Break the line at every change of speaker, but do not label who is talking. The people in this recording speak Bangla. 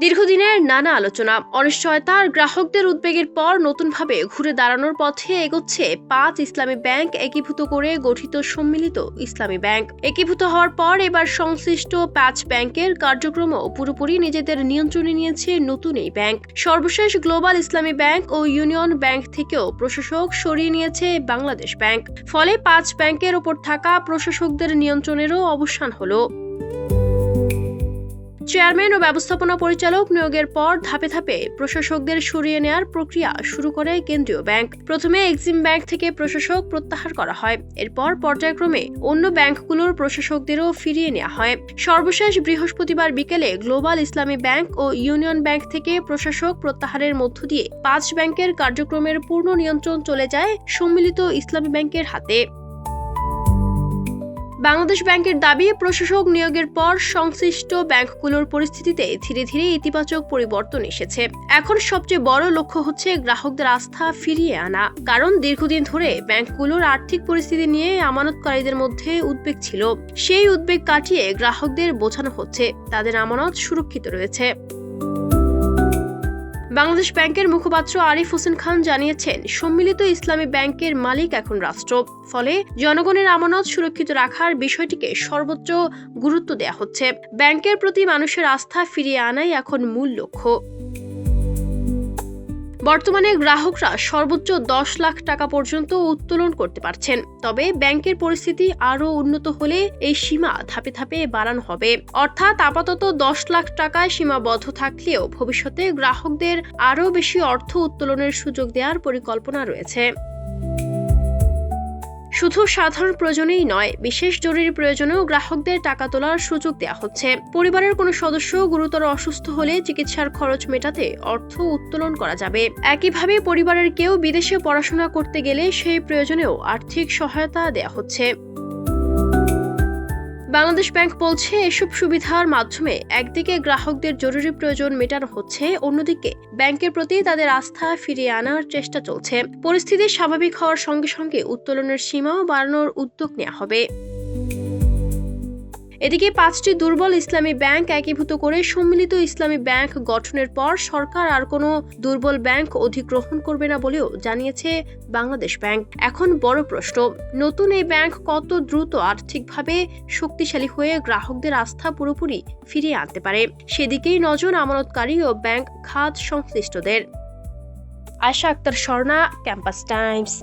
দীর্ঘদিনের নানা আলোচনা, অনিশ্চয়তা আর গ্রাহকদের উদ্বেগের পর নতুনভাবে ঘুরে দাঁড়ানোর পথে এগোচ্ছে 5 ইসলামী ব্যাংক একীভূত করে গঠিত সম্মিলিত ইসলামী ব্যাংক। একীভূত হওয়ার পর এবার সংশ্লিষ্ট 5 ব্যাংকের কার্যক্রমও পুরোপুরি নিজেদের নিয়ন্ত্রণে নিয়েছে নতুন এই ব্যাংক। সর্বশেষ গ্লোবাল ইসলামী ব্যাংক ও ইউনিয়ন ব্যাংক থেকেও প্রশাসক সরিয়ে নিয়েছে বাংলাদেশ ব্যাংক। ফলে 5 ব্যাংকের ওপর থাকা প্রশাসকদের নিয়ন্ত্রণেরও অবসান হলো। চেয়ারম্যান ও ব্যবস্থাপনা পরিচালক নিয়োগের পর ধাপে ধাপে প্রশাসকদের সরিয়ে নেওয়ার প্রক্রিয়া শুরু করে কেন্দ্রীয় ব্যাংক। প্রথমে এক্সিম ব্যাংক থেকে প্রশাসক প্রত্যাহার করা হয়, এরপর পর্যায়ক্রমে অন্য ব্যাংকগুলোর প্রশাসকদেরও ফিরিয়ে নেওয়া হয়। সর্বশেষ বৃহস্পতিবার বিকেলে গ্লোবাল ইসলামী ব্যাংক ও ইউনিয়ন ব্যাংক থেকে প্রশাসক প্রত্যাহারের মধ্য দিয়ে 5 ব্যাংকের কার্যক্রমের পূর্ণ নিয়ন্ত্রণ চলে যায় সম্মিলিত ইসলামী ব্যাংকের হাতে। বাংলাদেশ ব্যাংকের দাবি, প্রশাসক নিয়োগের পর সংশ্লিষ্ট ব্যাংকগুলোর পরিস্থিতিতে ধীরে ধীরে ইতিবাচক পরিবর্তন এসেছে। এখন সবচেয়ে বড় লক্ষ্য হচ্ছে গ্রাহকদের আস্থা ফিরিয়ে আনা। কারণ দীর্ঘদিন ধরে ব্যাংকগুলোর আর্থিক পরিস্থিতি নিয়ে আমানতকারীদের মধ্যে উদ্বেগ ছিল। সেই উদ্বেগ কাটিয়ে গ্রাহকদের বোঝানো হচ্ছে তাদের আমানত সুরক্ষিত রয়েছে। বাংলাদেশ ব্যাংকের মুখপাত্র আরিফ হোসেন খান জানিয়েছেন, সম্মিলিত ইসলামী ব্যাংকের মালিক এখন রাষ্ট্র। ফলে জনগণের আমানত সুরক্ষিত রাখার বিষয়টিকে সর্বোচ্চ গুরুত্ব দেওয়া হচ্ছে। ব্যাংকের প্রতি মানুষের আস্থা ফিরিয়ে আনাই এখন মূল লক্ষ্য। বর্তমানে গ্রাহকরা সর্বোচ্চ 10 লাখ টাকা পর্যন্ত উত্তোলন করতে পারছেন। তবে ব্যাংকের পরিস্থিতি আরও উন্নত হলে এই সীমা ধাপে ধাপে বাড়ানো হবে। অর্থাৎ আপাতত 10 লাখ টাকায় সীমাবদ্ধ থাকলেও ভবিষ্যতে গ্রাহকদের আরও বেশি অর্থ উত্তোলনের সুযোগ দেওয়ার পরিকল্পনা রয়েছে। শুধু সাধারণ প্রয়োজনেই নয়, বিশেষ জরুরি প্রয়োজনেও গ্রাহকদের টাকা তোলার সুযোগ দেওয়া হচ্ছে। পরিবারের কোনো সদস্য গুরুতর অসুস্থ হলে চিকিৎসার খরচ মেটাতে অর্থ উত্তোলন করা যাবে। একইভাবে পরিবারের কেউ বিদেশে পড়াশোনা করতে গেলে সেই প্রয়োজনেও আর্থিক সহায়তা দেওয়া হচ্ছে। বাংলাদেশ ব্যাংক বলছে, এসব সুবিধার মাধ্যমে একদিকে গ্রাহকদের জরুরি প্রয়োজন মেটানো হচ্ছে, অন্যদিকে ব্যাংকের প্রতি তাদের আস্থা ফিরিয়ে আনার চেষ্টা চলছে। পরিস্থিতি স্বাভাবিক হওয়ার সঙ্গে সঙ্গে উত্তোলনের সীমাও বাড়ানোর উদ্যোগ নেওয়া হবে। এদিকে 5টি দুর্বল ইসলামী ব্যাংক একীভূত করে সম্মিলিত ইসলামী ব্যাংক গঠনের পর সরকার আর কোনো দুর্বল ব্যাংক অধিগ্রহণ করবে না বলেও জানিয়েছে বাংলাদেশ ব্যাংক। এখন বড় প্রশ্ন, নতুন এই ব্যাংক কত দ্রুত আর্থিকভাবে শক্তিশালী হয়ে গ্রাহকদের আস্থা পুরোপুরি ফিরিয়ে আনতে পারে, সেদিকেই নজর আমানতকারী ও ব্যাংক খাত সংশ্লিষ্টদের। Ayesha Akter Swarna, Campus Times.